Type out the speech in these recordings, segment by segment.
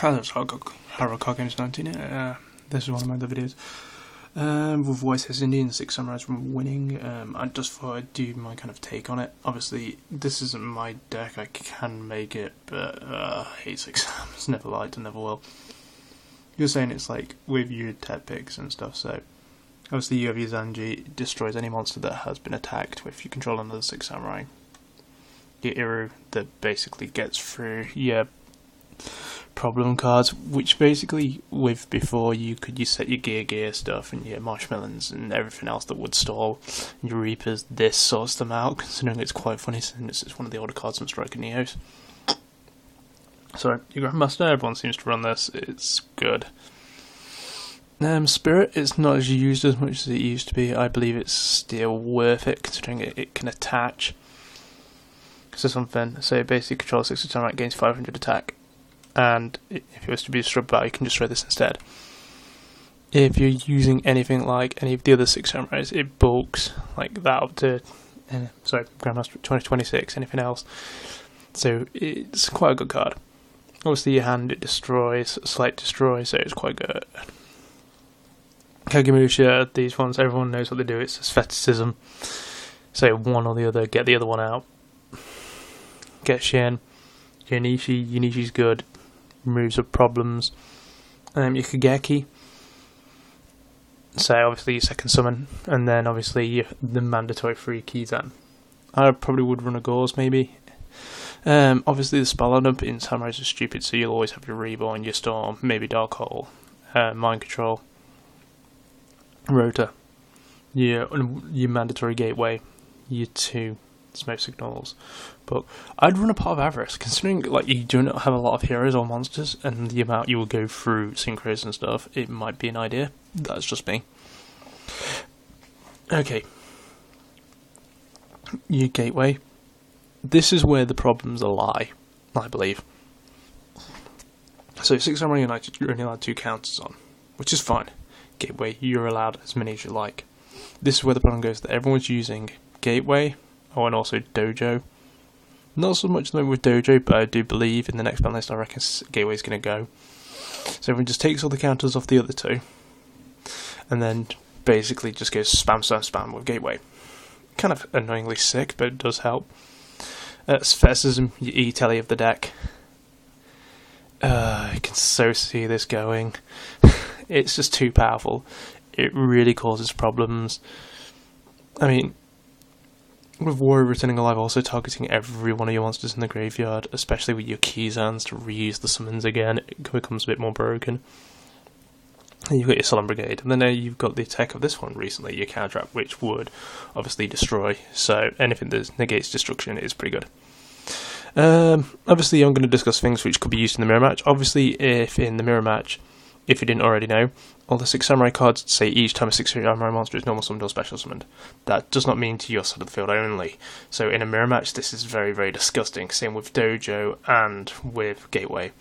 Hello, it's Haruka Games 19. This is one of my other videos. With YCS Indy and 6 Samurais from winning, I just thought I'd do my kind of take on it. Obviously, this isn't my deck, I can make it, but I hate 6 Sams, never liked and never will. You're saying it's like with your tech picks and stuff, so obviously you have your Zanji, it destroys any monster that has been attacked if you control another 6 Samurai. Your Iru that basically gets through your problem cards, which basically with before you set your gear stuff and your marshmallows and everything else that would stall, and your Reapers, this sorts them out, considering it's quite funny since it's one of the older cards from Striker Neos. So your Grandmaster, everyone seems to run this, it's good. Spirit is not as used as much as it used to be. I believe it's still worth it considering it can attach. So something, so it basically controls 6 Samurai, gains 500 attack. And if it was to be destroyed by, you can destroy this instead. If you're using anything like any of the other 6 Samurais, it bulks like that up to, Grandmaster 2026, anything else. So it's quite a good card. Obviously your hand, it destroys, slight destroy, so it's quite good. Kagemusha, these ones, everyone knows what they do, it's aestheticism. So one or the other, get the other one out. Get Shin. Yunishi's good, removes up problems. Your Kageki, so obviously your second summon, and then obviously the mandatory free Kizan. I probably would run a Gauze maybe. Obviously the spell lineup in Samurais is stupid, so you'll always have your Reborn, your Storm, maybe Dark Hole, Mind Control, Rota, your mandatory Gateway, your 2 Smoke Signals. But I'd run a Pot of Avarice, considering like you do not have a lot of heroes or monsters, and the amount you will go through synchros and stuff, it might be an idea. That's just me. Okay. Your Gateway. This is where the problems lie, I believe. So 6 Samurai United, you're only allowed 2 counters on, which is fine. Gateway, you're allowed as many as you like. This is where the problem goes, that everyone's using Gateway, and also Dojo. Not so much with Dojo, but I do believe in the next ban list I reckon Gateway's going to go. So everyone just takes all the counters off the other 2, and then basically just goes spam with Gateway. Kind of annoyingly sick, but it does help. Spheticism, your E-Telly of the deck. I can so see this going. It's just too powerful. It really causes problems. I mean, with Warrior Returning Alive also targeting every one of your monsters in the graveyard, especially with your Kizans to reuse the summons again, it becomes a bit more broken. And you've got your Solemn Brigade, and then you've got the attack of this one recently, your Counter-Trap, which would obviously destroy, so anything that negates destruction is pretty good. Obviously I'm going to discuss things which could be used in the mirror match. Obviously if in the mirror match, if you didn't already know, all the 6 Samurai cards say each time a 6 Samurai monster is normal summoned or special summoned. That does not mean to your side of the field only. So in a mirror match this is very, very disgusting. Same with Dojo and with Gateway.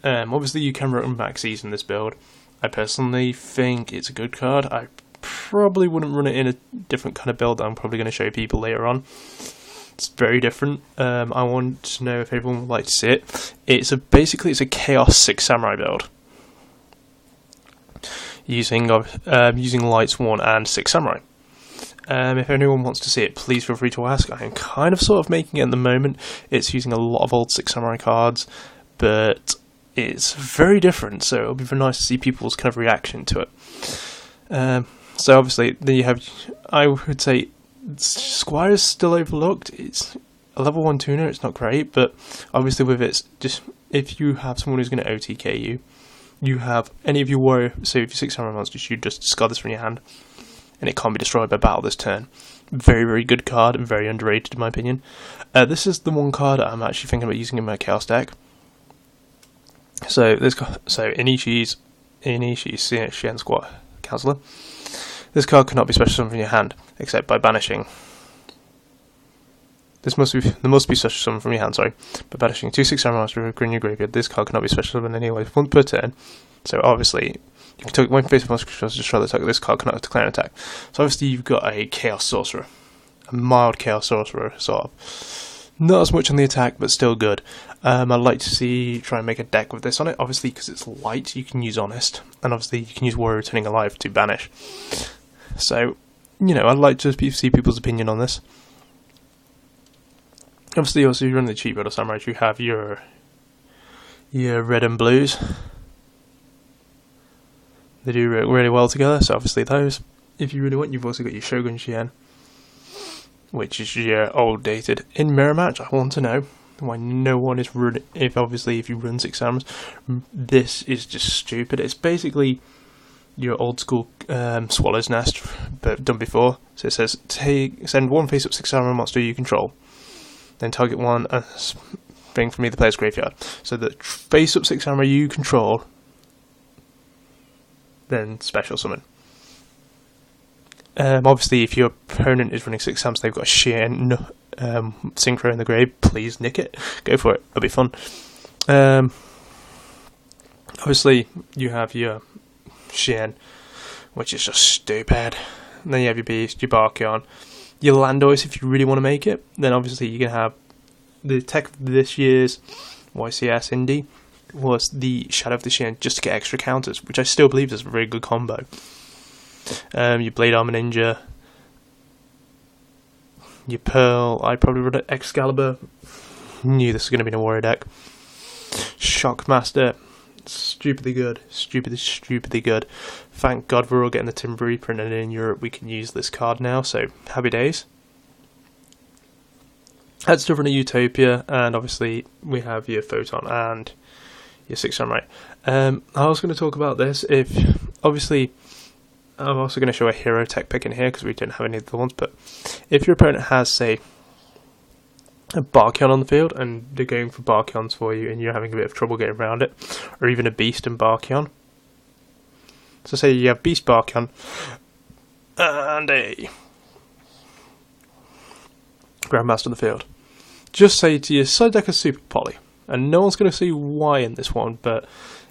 Obviously you can run Maxis in this build. I personally think it's a good card. I probably wouldn't run it in a different kind of build that I'm probably going to show people later on. It's very different. I want to know if everyone would like to see it. Basically it's a Chaos 6 Samurai build. Using Lights Worn and 6 Samurai. If anyone wants to see it, please feel free to ask. I am kind of sort of making it at the moment. It's using a lot of old 6 Samurai cards, but it's very different, so it'll be very nice to see people's kind of reaction to it. So obviously, then you have, I would say, Squire is still overlooked. It's a level 1 tuner, it's not great, but obviously with it, just if you have someone who's going to OTK you, you have any of your warrior, so if your 6 Samurai monsters, you just discard this from your hand, and it can't be destroyed by battle this turn. Very, very good card, and very underrated in my opinion. This is the one card I'm actually thinking about using in my Chaos deck. So Inishi's Shen Squad Counselor. This card cannot be special summoned from your hand, except by banishing. There must be special summon from your hand, by banishing 2 6 Samurai monsters in your graveyard. This card cannot be special summoned anyway, once per turn. So obviously, you can take one face of monster controls to destroy the attack. This card cannot declare an attack. So obviously you've got a Chaos Sorcerer. A mild Chaos Sorcerer, sort of. Not as much on the attack, but still good. I'd like to try and make a deck with this on it, obviously because it's light, you can use Honest, and obviously you can use Warrior Returning Alive to banish. So, I'd like to see people's opinion on this. Obviously, also, if you run the cheap Battle Samurai, you have your red and blues. They do really well together, so obviously those. If you really want, you've also got your Shogun Shien, which is your old dated. In mirror match, I want to know why no one is running. If you run 6 summons, this is just stupid. It's basically your old school Swallow's Nest, but done before. So it says send one face up 6 summon monster you control, then target one thing from either player's graveyard. So the face up 6 summon you control, then special summon. Obviously, if your opponent is running 6 summons, they've got a Shien Synchro in the grave, please nick it. Go for it, it'll be fun. Obviously, you have your Shien, which is just stupid. And then you have your Beast, your Barkion, your Landois if you really want to make it. Then obviously you can have the tech of this year's YCS Indy was the Shadow of the Shien, just to get extra counters, which I still believe is a very good combo. Your Blade Armor Ninja, your Pearl, I probably run an Excalibur, knew this was going to be in a warrior deck. Shockmaster, stupidly good, stupidly good. Thank God we're all getting the Timber Reaper, and in Europe we can use this card now, so happy days. I'd still run a Utopia, and obviously we have your Photon and your 6 Samurai. I was going to talk about this, obviously I'm also going to show a hero tech pick in here because we don't have any of the ones, but if your opponent has, say, a Barkion on the field and they're going for Barkions for you and you're having a bit of trouble getting around it, or even a Beast and Barkion. So say you have Beast Barkion and a Grandmaster on the field. Just say to your side deck a Super Poly, and no one's going to see why in this one, but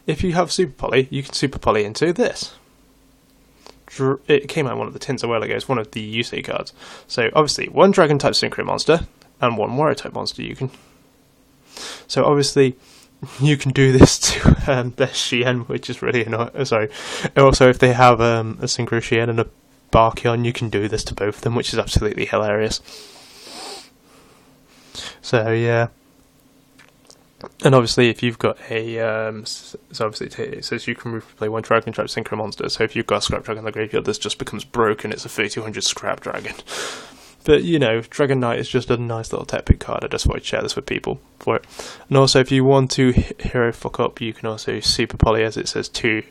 if you have Super Poly, you can Super Poly into this. It came out in one of the tints a while ago. It's one of the Yusei cards. So obviously, one Dragon type Synchro monster and one Warrior type monster. So obviously, you can do this to their Shien, which is really annoying. Sorry. Also, if they have a Synchro Shien and a Barkion, you can do this to both of them, which is absolutely hilarious. So yeah. And obviously, if you've got a, so obviously it says you can play one Dragon type Synchro monster. So if you've got a Scrap Dragon in the graveyard, this just becomes broken. It's a 3200 Scrap Dragon. But Dragon Knight is just a nice little tech pick card. I just thought I'd share this with people for it. And also, if you want to hero fuck up, you can also Super Poly, as it says 2.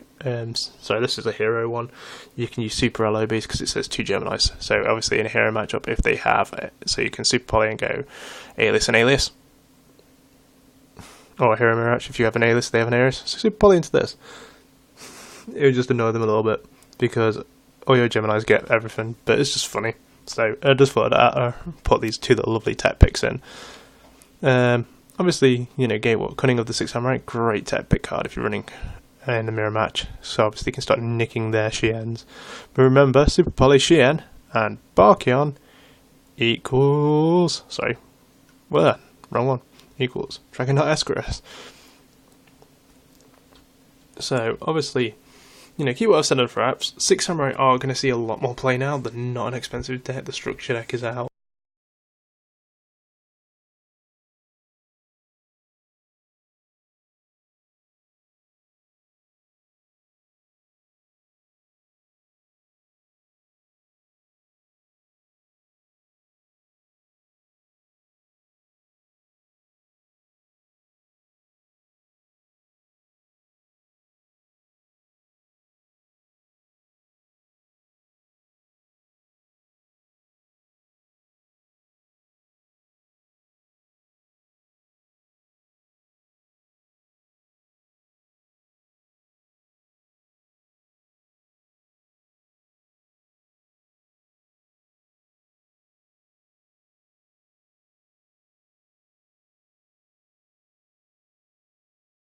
So this is a hero one. You can use Super LOBs because it says 2 Geminis. So obviously, in a hero matchup, if they have it, so you can Super Poly and go Alias and Alias. Or Hero Mirage, if you have an Alias, they have an Alias. So Super Poly into this. It would just annoy them a little bit, because all your Geminis get everything, but it's just funny. So I just thought I'd put these 2 little lovely tech picks in. Obviously, Gatewalk, Cunning of the 6 Samurai, great tech pick card if you're running in the mirror match. So obviously you can start nicking their Shiens. But remember, Super Poly Shien and Barkion equals... Sorry. Well, wrong one. Equals Dragon Knight Escaros. So obviously, keep what I've said on for apps. 6 Samurai are going to see a lot more play now. They're not an expensive deck. The structure deck is out.